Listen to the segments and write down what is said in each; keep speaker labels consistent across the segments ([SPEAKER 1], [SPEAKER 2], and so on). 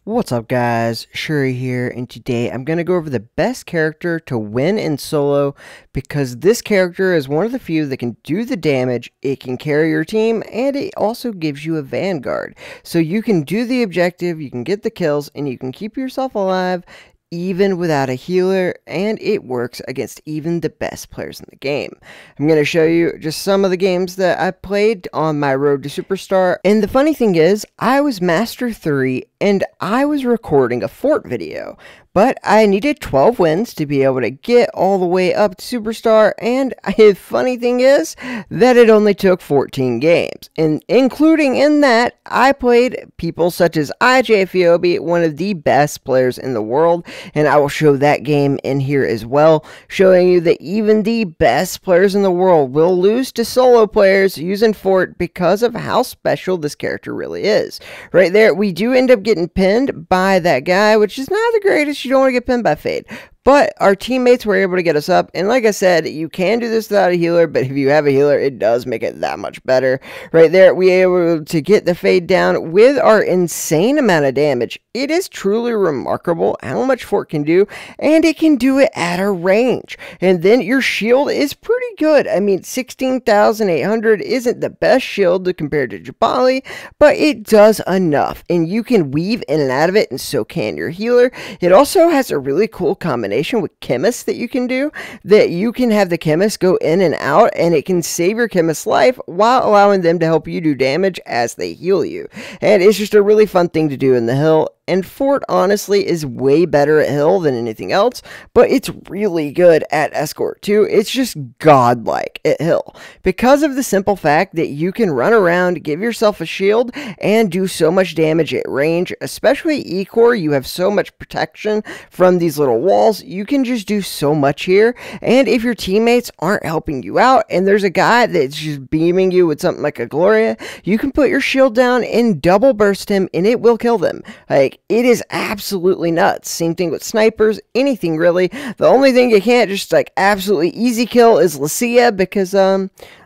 [SPEAKER 1] What's up guys, Shouri here, and today I'm going to go over the best character to win in solo because this character is one of the few that can do the damage, it can carry your team, and it also gives you a vanguard. So you can do the objective, you can get the kills, and you can keep yourself alive even without a healer, and it works against even the best players in the game. I'm going to show you just some of the games that I played on my road to superstar, and the funny thing is, I was Master 3 and I was recording a fort video, but I needed 12 wins to be able to get all the way up to superstar, and the funny thing is that it only took 14 games, and including in that, I played people such as iJFyoBih, one of the best players in the world, and I will show that game in here as well, showing you that even the best players in the world will lose to solo players using fort because of how special this character really is. Right there, we do end up getting pinned by that guy, which is not the greatest. You don't want to get pinned by Fade. But our teammates were able to get us up, and like I said, you can do this without a healer, but if you have a healer, it does make it that much better. Right there, we were able to get the Fade down with our insane amount of damage. It is truly remarkable how much Fort can do, and it can do it at a range. And then your shield is pretty good. I mean, 16,800 isn't the best shield compared to Jabali, but it does enough, and you can weave in and out of it, and so can your healer. It also has a really cool combination with chemists that you can do, that you can have the chemist go in and out, and it can save your chemist's life while allowing them to help you do damage as they heal you. And it's just a really fun thing to do in the hill. And Fort honestly is way better at hill than anything else, but it's really good at escort too. It's just godlike at hill because of the simple fact that you can run around, give yourself a shield, and do so much damage at range. Especially E-core, you have so much protection from these little walls. You can just do so much here, and if your teammates aren't helping you out and there's a guy that's just beaming you with something like a Gloria, you can put your shield down and double burst him and it will kill them. Like, it is absolutely nuts. Same thing with snipers, anything really. The only thing you can't just like absolutely easy kill is Lucia, because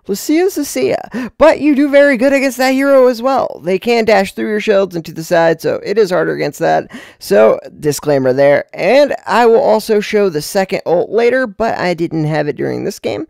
[SPEAKER 1] Lucia's Lucia, but you do very good against that hero as well. They can dash through your shields and to the side, so it is harder against that. So, disclaimer there. And I will also show the second ult later, but I didn't have it during this game.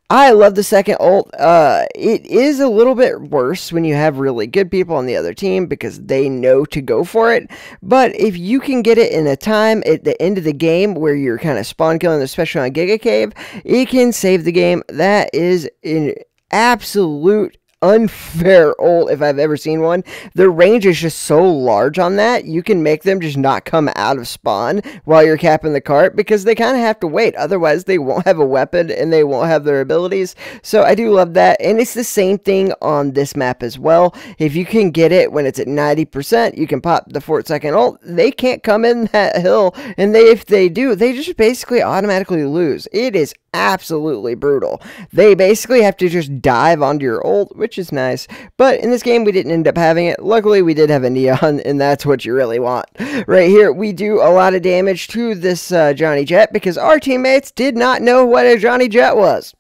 [SPEAKER 1] I love the second ult. It is a little bit worse when you have really good people on the other team because they know to go for it. But if you can get it in a time at the end of the game where you're kind of spawn killing, especially on Giga Cave, it can save the game. That is an absolute unfair ult if I've ever seen one. The range is just so large on that, you can make them just not come out of spawn while you're capping the cart because they kind of have to wait, otherwise they won't have a weapon and they won't have their abilities. So I do love that, and it's the same thing on this map as well. If you can get it when it's at 90%, you can pop the Fort second ult. They can't come in that hill, and if they do, they just basically automatically lose. It is absolutely brutal. They basically have to just dive onto your ult, which is nice, but in this game we didn't end up having it. Luckily we did have a neon, and that's what you really want. Right here we do a lot of damage to this Johnny Jet because our teammates did not know what a Johnny Jet was.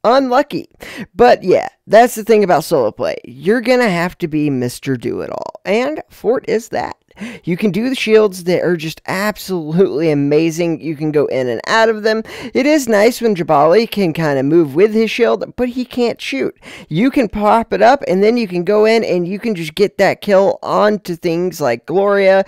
[SPEAKER 1] Unlucky. But yeah, that's the thing about solo play. You're gonna have to be Mr. Do-It-All, and Fort is that. You can do the shields that are just absolutely amazing. You can go in and out of them. It is nice when Jabali can kind of move with his shield, but he can't shoot. You can pop it up, and then you can go in and you can just get that kill onto things like Gloria,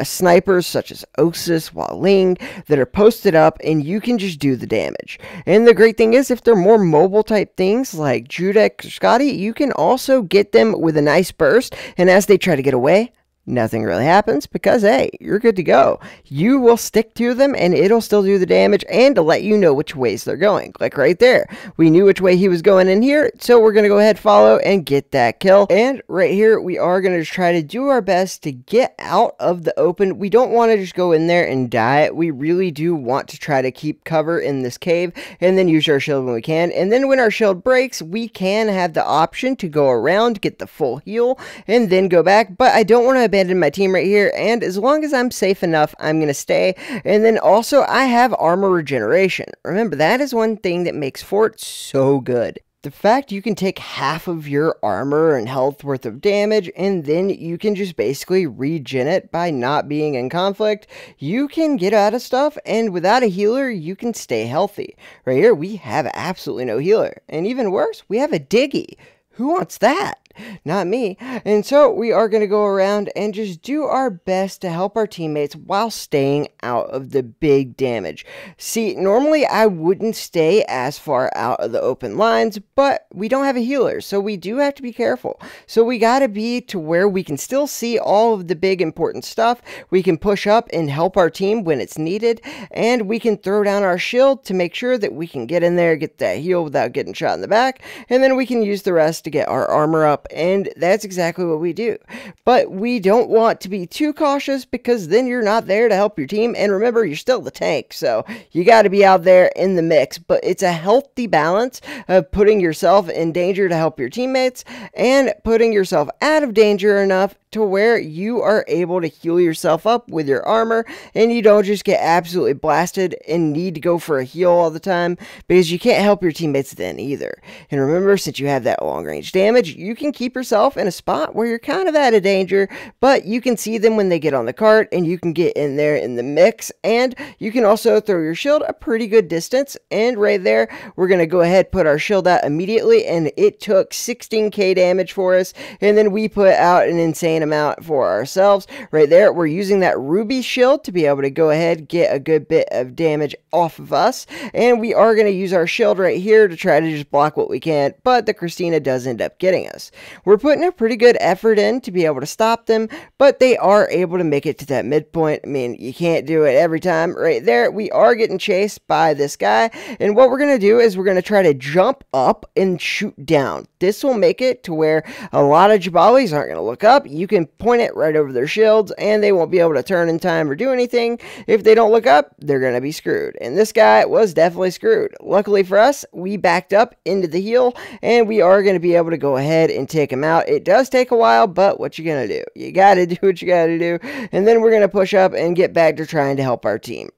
[SPEAKER 1] snipers such as Osis, Waling, that are posted up, and you can just do the damage. And the great thing is, if they're more mobile type things like Judek or Scotty, you can also get them with a nice burst, and as they try to get away, nothing really happens because, hey, you're good to go. You will stick to them and it'll still do the damage and to let you know which ways they're going. Like right there, we knew which way he was going in here, so we're going to go ahead, follow, and get that kill. And right here, we are going to try to do our best to get out of the open. We don't want to just go in there and die. We really do want to try to keep cover in this cave and then use our shield when we can. And then when our shield breaks, we can have the option to go around, get the full heal, and then go back. But I don't want to abandon my team right here, and as long as I'm safe enough, I'm going to stay. And then also, I have armor regeneration. Remember, that is one thing that makes Fort so good. The fact you can take half of your armor and health worth of damage, and then you can just basically regen it by not being in conflict. You can get out of stuff, and without a healer, you can stay healthy. Right here, we have absolutely no healer. And even worse, we have a Diggy. Who wants that? Not me. And so we are going to go around and just do our best to help our teammates while staying out of the big damage. See, normally I wouldn't stay as far out of the open lines, but we don't have a healer, so we do have to be careful. So we got to be to where we can still see all of the big important stuff. We can push up and help our team when it's needed, and we can throw down our shield to make sure that we can get in there, get that heal without getting shot in the back, and then we can use the rest to get our armor up. And that's exactly what we do. But we don't want to be too cautious, because then you're not there to help your team. And remember, you're still the tank, so you got to be out there in the mix. But it's a healthy balance of putting yourself in danger to help your teammates and putting yourself out of danger enough to where you are able to heal yourself up with your armor, and you don't just get absolutely blasted and need to go for a heal all the time, because you can't help your teammates then either. And remember, since you have that long range damage, you can keep yourself in a spot where you're kind of out of danger, but you can see them when they get on the cart, and you can get in there in the mix, and you can also throw your shield a pretty good distance. And right there, we're going to go ahead, put our shield out immediately, and it took 16k damage for us, and then we put out an insane amount for ourselves. Right there, we're using that ruby shield to be able to go ahead, get a good bit of damage off of us, and we are going to use our shield right here to try to just block what we can, but the Christina does end up getting us. We're putting a pretty good effort in to be able to stop them, but they are able to make it to that midpoint. I mean, you can't do it every time. Right there, we are getting chased by this guy, and what we're going to do is we're going to try to jump up and shoot down. This will make it to where a lot of Jabalis aren't going to look up. You can point it right over their shields, and they won't be able to turn in time or do anything. If they don't look up, they're going to be screwed. And this guy was definitely screwed. Luckily for us, we backed up into the heal, and we are going to be able to go ahead and take him out. It does take a while, but what you going to do? You got to do what you got to do. And then we're going to push up and get back to trying to help our team.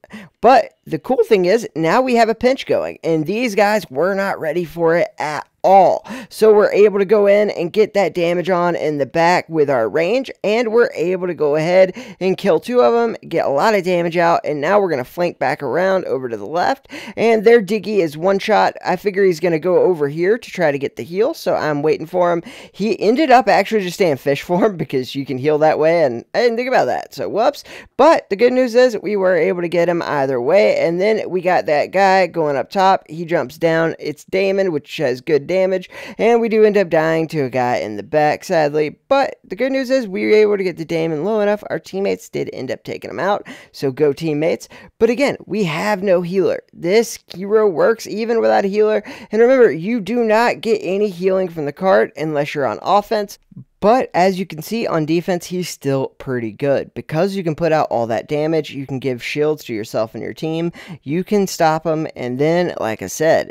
[SPEAKER 1] But the cool thing is, now we have a pinch going, and these guys were not ready for it at all. So we're able to go in and get that damage on in the back with our range, and we're able to go ahead and kill two of them, get a lot of damage out, and now we're going to flank back around over to the left, and their Diggy is one shot. I figure he's going to go over here to try to get the heal, so I'm waiting for him. He ended up actually just staying fish form, because you can heal that way, and I didn't think about that, so whoops. But the good news is we were able to get him either way, and then we got that guy going up top. He jumps down. It's Damon, which has good damage, and we do end up dying to a guy in the back, sadly. But the good news is we were able to get the Damon low enough. Our teammates did end up taking him out, so go teammates. But again, we have no healer. This hero works even without a healer, and remember, you do not get any healing from the cart unless you're on offense. But as you can see on defense, he's still pretty good. Because you can put out all that damage, you can give shields to yourself and your team, you can stop them, and then, like I said,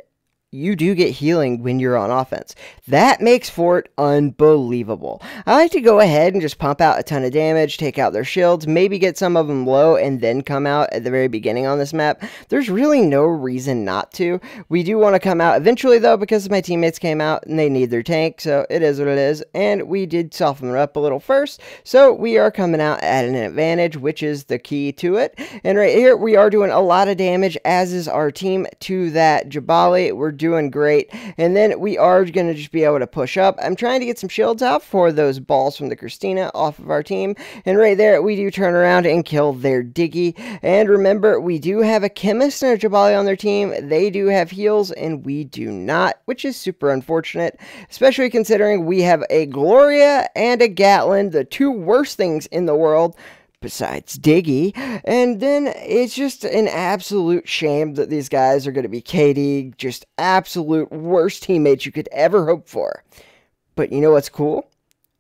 [SPEAKER 1] you do get healing when you're on offense. That makes Fort unbelievable. I like to go ahead and just pump out a ton of damage, take out their shields, maybe get some of them low, and then come out at the very beginning on this map. There's really no reason not to. We do want to come out eventually, though, because my teammates came out and they need their tank, so it is what it is. And we did soften it up a little first, so we are coming out at an advantage, which is the key to it. And right here, we are doing a lot of damage, as is our team, to that Jabali. We're doing great, and then we are going to just be able to push up. I'm trying to get some shields out for those balls from the Christina off of our team, and right there we do turn around and kill their Diggy. And remember, we do have a chemist and a Jabali on their team. They do have heals and we do not, which is super unfortunate, especially considering we have a Gloria and a Gatlin, the two worst things in the world besides Diggy. And then it's just an absolute shame that these guys are going to be KD, just absolute worst teammates you could ever hope for. But you know what's cool?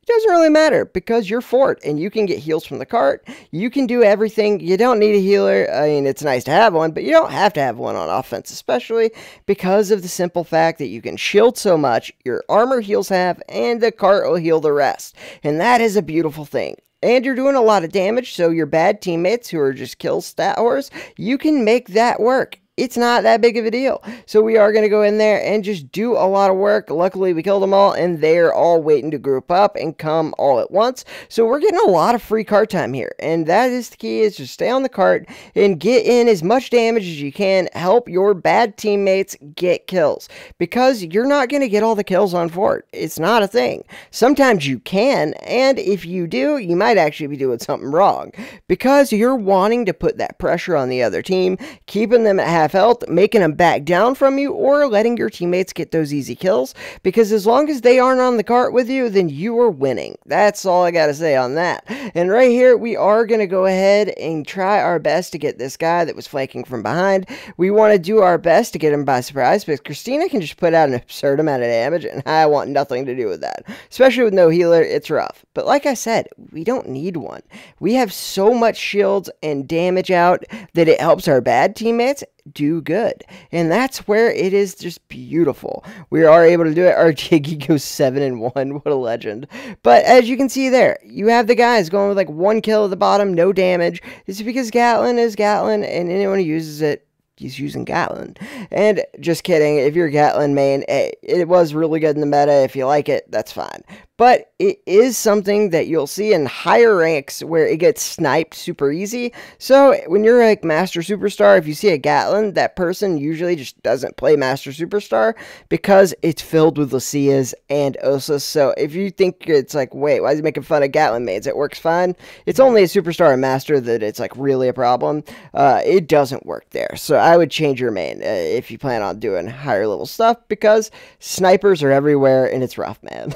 [SPEAKER 1] It doesn't really matter, because you're Fort and you can get heals from the cart. You can do everything. You don't need a healer. I mean, it's nice to have one, but you don't have to have one on offense, especially because of the simple fact that you can shield so much, your armor heals half, and the cart will heal the rest. And that is a beautiful thing. And you're doing a lot of damage, so your bad teammates who are just kill stat whores, you can make that work. it's not that big of a deal. So we are going to go in there and just do a lot of work. Luckily, we killed them all, and they're all waiting to group up and come all at once. So we're getting a lot of free cart time here, and that is the key, is just stay on the cart and get in as much damage as you can. Help your bad teammates get kills, because you're not going to get all the kills on Fort. It's not a thing. Sometimes you can, and if you do, you might actually be doing something wrong, because you're wanting to put that pressure on the other team, keeping them at half health, making them back down from you, or letting your teammates get those easy kills, because as long as they aren't on the cart with you, then you are winning. That's all I gotta say on that. And right here, we are gonna go ahead and try our best to get this guy that was flanking from behind. We want to do our best to get him by surprise, because Christina can just put out an absurd amount of damage, and I want nothing to do with that. Especially with no healer, it's rough. But like I said, we don't need one. We have so much shields and damage out that it helps our bad teammates do good, and that's where it is just beautiful. We are able to do it. Our Jiggy goes 7-1. What a legend. But as you can see there, you have the guys going with like 1 kill at the bottom, no damage. It's because Gatlin is Gatlin, and anyone who uses it, he's using Gatlin. And just kidding, if you're Gatlin main, it was really good in the meta. If you like it, that's fine. But it is something that you'll see in higher ranks where it gets sniped super easy. So when you're like Master Superstar, if you see a Gatlin, that person usually just doesn't play Master Superstar, because it's filled with Lucias and Osas. So if you think it's like, wait, why is he making fun of Gatlin mains? It works fine. It's only a Superstar and Master that it's like really a problem. It doesn't work there. So I would change your main if you plan on doing higher level stuff, because snipers are everywhere and it's rough, man.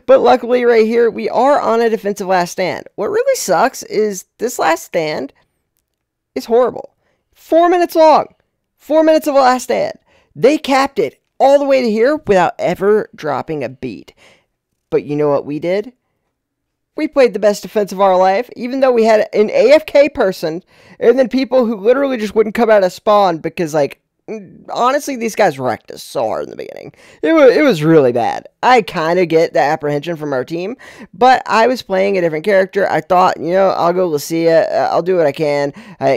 [SPEAKER 1] But luckily right here, we are on a defensive last stand. What really sucks is this last stand is horrible. 4 minutes long. 4 minutes of a last stand. They capped it all the way to here without ever dropping a beat. But you know what we did? We played the best defense of our life, even though we had an AFK person, and then people who literally just wouldn't come out of spawn because, like, honestly, these guys wrecked us so hard in the beginning. It was really bad. I kind of get the apprehension from our team, but I was playing a different character. I thought, you know, I'll go Lucia. I'll do what I can.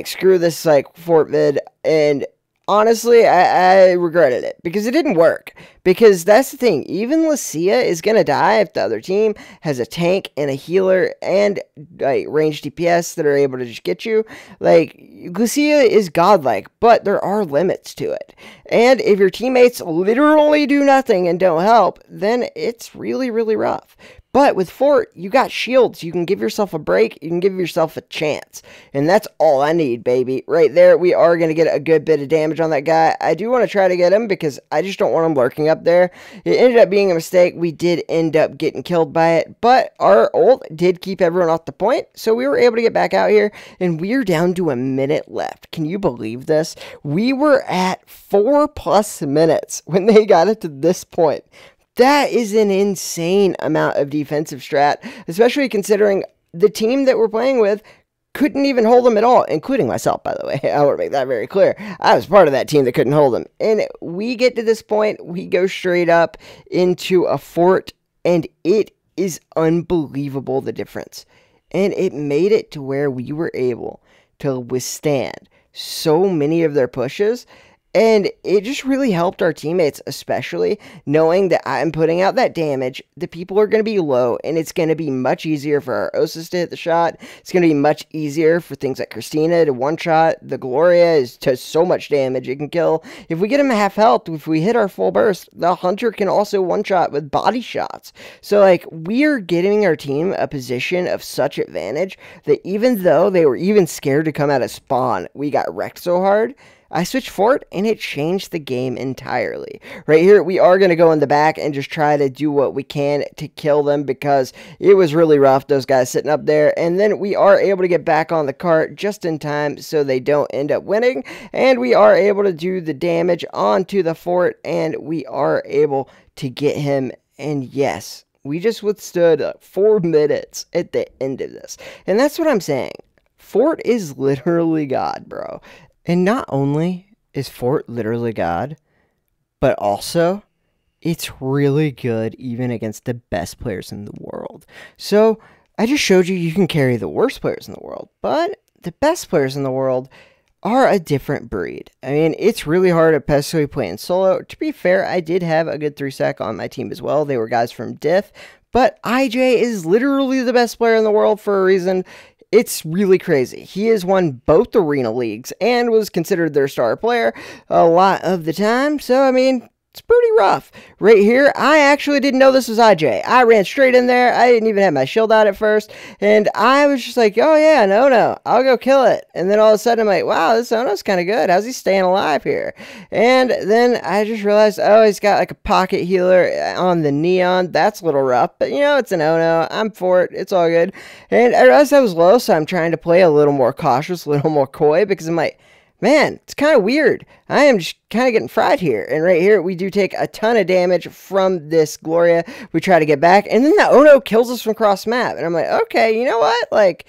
[SPEAKER 1] Screw this, like, Fort vid, and honestly, I regretted it, because it didn't work. Because that's the thing, even Lucia is going to die if the other team has a tank and a healer and like ranged DPS that are able to just get you. Like, Lucia is godlike, but there are limits to it. And if your teammates literally do nothing and don't help, then it's really, really rough. But with Fort, you got shields. You can give yourself a break. You can give yourself a chance. And that's all I need, baby. Right there, we are going to get a good bit of damage on that guy. I do want to try to get him, because I just don't want him lurking up there. It ended up being a mistake. We did end up getting killed by it. But our ult did keep everyone off the point. So we were able to get back out here. And we're down to a minute left. Can you believe this? We were at 4+ minutes when they got it to this point. That is an insane amount of defensive strat, especially considering the team that we're playing with couldn't even hold them at all, including myself, by the way. I want to make that very clear. I was part of that team that couldn't hold them. And we get to this point, we go straight up into a Fort, and it is unbelievable, the difference. And it made it to where we were able to withstand so many of their pushes. And it just really helped our teammates, especially knowing that I'm putting out that damage. The people are going to be low, and it's going to be much easier for our Osas to hit the shot. It's going to be much easier for things like Christina to one-shot. The Gloria does so much damage it can kill. If we get him half health, if we hit our full burst, the Hunter can also one-shot with body shots. So, like, we're getting our team a position of such advantage that even though they were even scared to come out of spawn, we got wrecked so hard. I switched Fort, and it changed the game entirely. Right here, we are going to go in the back and just try to do what we can to kill them, because it was really rough, those guys sitting up there. And then we are able to get back on the cart just in time so they don't end up winning. And we are able to do the damage onto the Fort, and we are able to get him. And yes, we just withstood 4 minutes at the end of this. And that's what I'm saying. Fort is literally God, bro. And not only is Fort literally God, but also it's really good even against the best players in the world. So I just showed you can carry the worst players in the world, but the best players in the world are a different breed. I mean, it's really hard to peacefully play in solo. To be fair, I did have a good 3-stack on my team as well. They were guys from Diff, but IJ is literally the best player in the world for a reason. It's really crazy. He has won both arena leagues and was considered their star player a lot of the time. So, I mean, it's pretty rough. Right here, I actually didn't know this was IJ. I ran straight in there. I didn't even have my shield out at first. And I was just like, oh yeah, no, I'll go kill it. And then all of a sudden I'm like, wow, this Ono's kind of good. How's he staying alive here? And then I just realized, oh, he's got like a pocket healer on the Neon. That's a little rough, but you know, it's an Ono. I'm for it. It's all good. And I realized I was low, so I'm trying to play a little more cautious, a little more coy, because I'm like, man, it's kind of weird. I am just kind of getting fried here. And right here, we do take a ton of damage from this Gloria. We try to get back, and then the Ono kills us from cross map. And I'm like, okay, you know what? Like,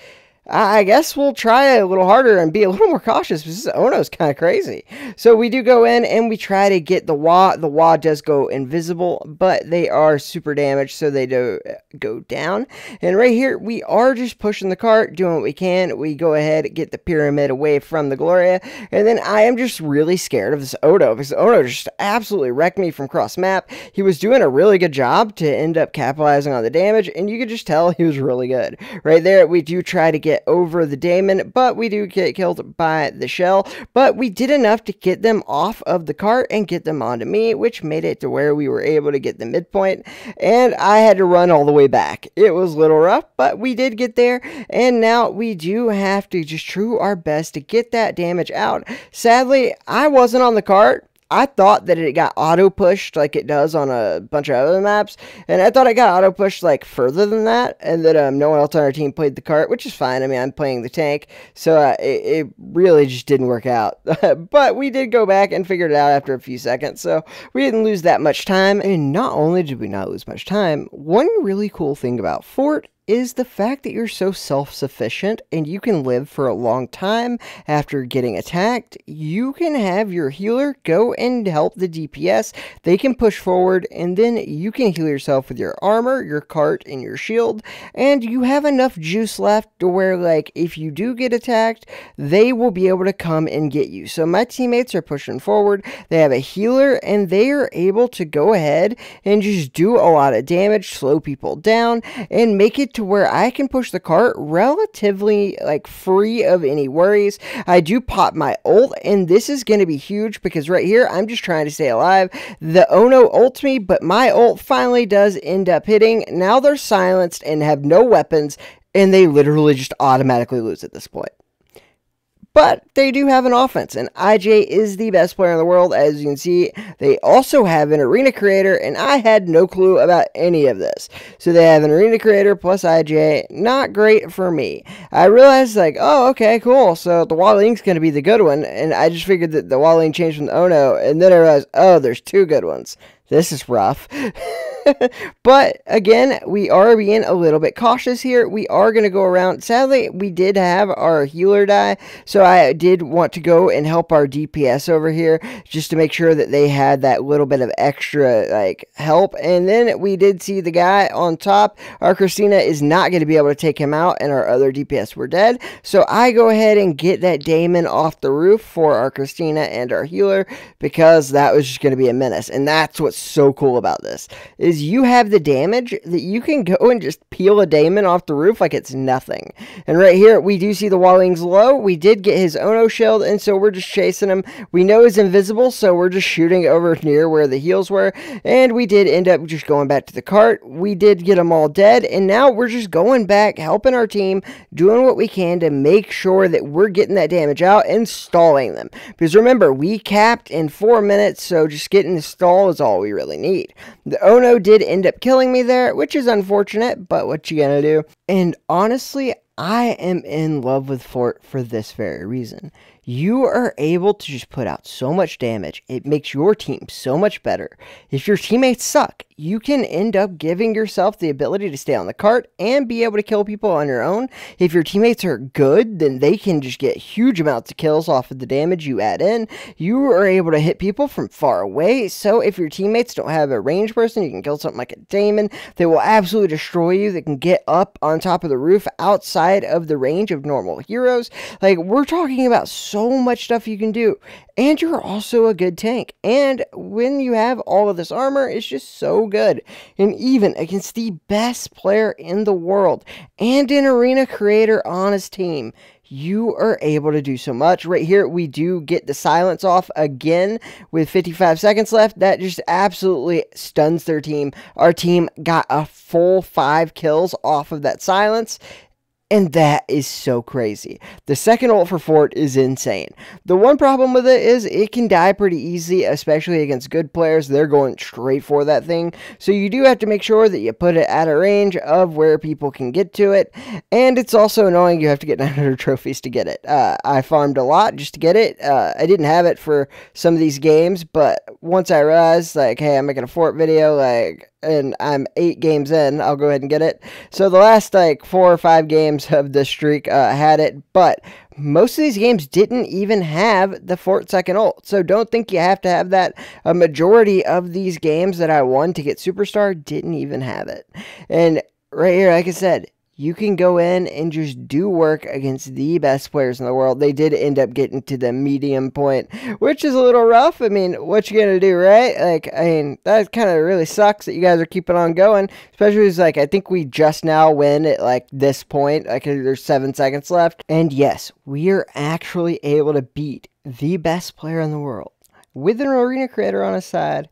[SPEAKER 1] I guess we'll try a little harder and be a little more cautious because this Ono's kind of crazy. So we do go in and we try to get the Wa. The Wa does go invisible, but they are super damaged, so they do go down. And right here, we are just pushing the cart, doing what we can. We go ahead and get the pyramid away from the Gloria. And then I am just really scared of this Ono because Ono just absolutely wrecked me from cross map. He was doing a really good job to end up capitalizing on the damage, and you could just tell he was really good. Right there, we do try to get over the Daemon, but we do get killed by the Shell. But we did enough to get them off of the cart and get them onto me, which made it to where we were able to get the midpoint, and I had to run all the way back. It was a little rough, but we did get there, and now we do have to just try our best to get that damage out. Sadly, I wasn't on the cart. I thought that it got auto-pushed like it does on a bunch of other maps, and I thought it got auto-pushed like further than that, and that no one else on our team played the cart, which is fine. I mean, I'm playing the tank, so it really just didn't work out. But we did go back and figured it out after a few seconds, so we didn't lose that much time. And not only did we not lose much time, one really cool thing about Fort is the fact that you're so self-sufficient and you can live for a long time after getting attacked. You can have your healer go and help the DPS. They can push forward, and then you can heal yourself with your armor, your cart, and your shield, and you have enough juice left to where, like, if you do get attacked, they will be able to come and get you. So my teammates are pushing forward. They have a healer, and they are able to go ahead and just do a lot of damage, slow people down, and make it to where I can push the cart relatively like free of any worries. I do pop my ult, and this is going to be huge because right here I'm just trying to stay alive. The Ono ults me, but my ult finally does end up hitting. Now they're silenced and have no weapons, and they literally just automatically lose at this point. But they do have an offense, and IJ is the best player in the world, as you can see. They also have an arena creator, and I had no clue about any of this. So they have an arena creator plus IJ. Not great for me. I realized, like, oh, okay, cool. So the Walling's going to be the good one, and I just figured that the Walling changed from the Ono, and then I realized, oh, there's two good ones. This is rough. But again, we are being a little bit cautious here. We are going to go around. Sadly, we did have our healer die, so I did want to go and help our DPS over here just to make sure that they had that little bit of extra like help. And then we did see the guy on top. Our Christina is not going to be able to take him out, and our other DPS were dead. So I go ahead and get that Daemon off the roof for our Christina and our healer, because that was just going to be a menace. And that's what's so cool about this, is you have the damage that you can go and just peel a Daemon off the roof like it's nothing. And right here, we do see the Walling's low. We did get his Ono shield, and so we're just chasing him. We know he's invisible, so we're just shooting over near where the heals were, and we did end up just going back to the cart. We did get them all dead, and now we're just going back, helping our team, doing what we can to make sure that we're getting that damage out and stalling them. Because remember, we capped in 4 minutes, so just getting the stall is all we really need. The Ono did end up killing me there, which is unfortunate, but what you gonna do? And honestly, I am in love with Fort for this very reason. You are able to just put out so much damage. It makes your team so much better. If your teammates suck, you can end up giving yourself the ability to stay on the cart and be able to kill people on your own. If your teammates are good, then they can just get huge amounts of kills off of the damage you add in. You are able to hit people from far away, so if your teammates don't have a ranged person, you can kill something like a Damon. They will absolutely destroy you. They can get up on top of the roof outside of the range of normal heroes. Like, we're talking about so much stuff you can do. And you're also a good tank. And when you have all of this armor, it's just so good. And even against the best player in the world and an arena creator on his team, you are able to do so much. Right here, we do get the silence off again with 55 seconds left. That just absolutely stuns their team. Our team got a full 5 kills off of that silence. And that is so crazy. The second ult for Fort is insane. The one problem with it is it can die pretty easy, especially against good players. They're going straight for that thing. So you do have to make sure that you put it at a range of where people can get to it. And it's also annoying you have to get 900 trophies to get it. I farmed a lot just to get it. I didn't have it for some of these games, but once I realized, like, hey, I'm making a Fort video, like, and I'm 8 games in, I'll go ahead and get it. So the last, like, 4 or 5 games of the streak had it, but most of these games didn't even have the Fort second ult. So don't think you have to have that. A majority of these games that I won to get Superstar didn't even have it. And right here, like I said, you can go in and just do work against the best players in the world. They did end up getting to the medium point, which is a little rough. I mean, what you gonna do, right? Like, I mean, that kind of really sucks that you guys are keeping on going. Especially as, like, I think we just now win at, like, this point. Like, there's 7 seconds left. And yes, we are actually able to beat the best player in the world with an arena creator on his side,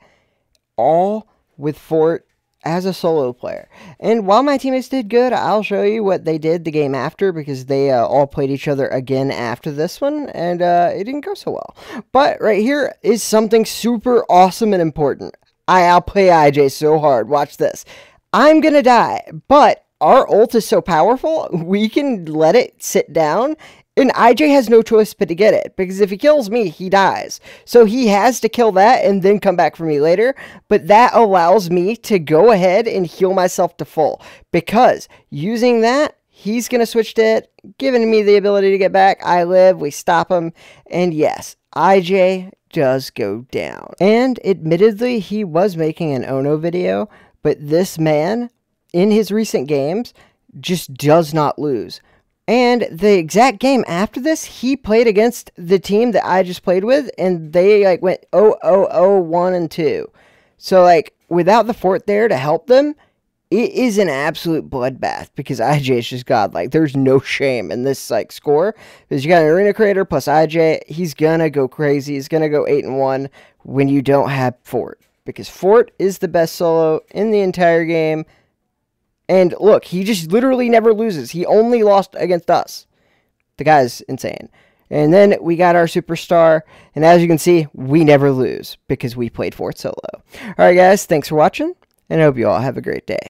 [SPEAKER 1] all with Fort as a solo player. And while my teammates did good, I'll show you what they did the game after, because they all played each other again after this one, and it didn't go so well. But right here is something super awesome and important. I'll play IJ so hard. Watch this. I'm gonna die, but our ult is so powerful, we can let it sit down. And IJ has no choice but to get it, because if he kills me, he dies. So he has to kill that and then come back for me later. But that allows me to go ahead and heal myself to full, because using that, he's going to switch to it, giving me the ability to get back. I live, we stop him, and yes, IJ does go down. And admittedly, he was making an Ono video, but this man, in his recent games, just does not lose. And the exact game after this, he played against the team that I just played with, and they, like, went 0-0-0-1-2. So, like, without the Fort there to help them, it is an absolute bloodbath, because IJ is just godlike. There's no shame in this, like, score, because you got an arena creator plus IJ. He's gonna go crazy. He's gonna go 8-1 when you don't have Fort, because Fort is the best solo in the entire game. And look, he just literally never loses. He only lost against us. The guy's insane. And then we got our Superstar. And as you can see, we never lose because we played Fort solo. Alright guys, thanks for watching. And I hope you all have a great day.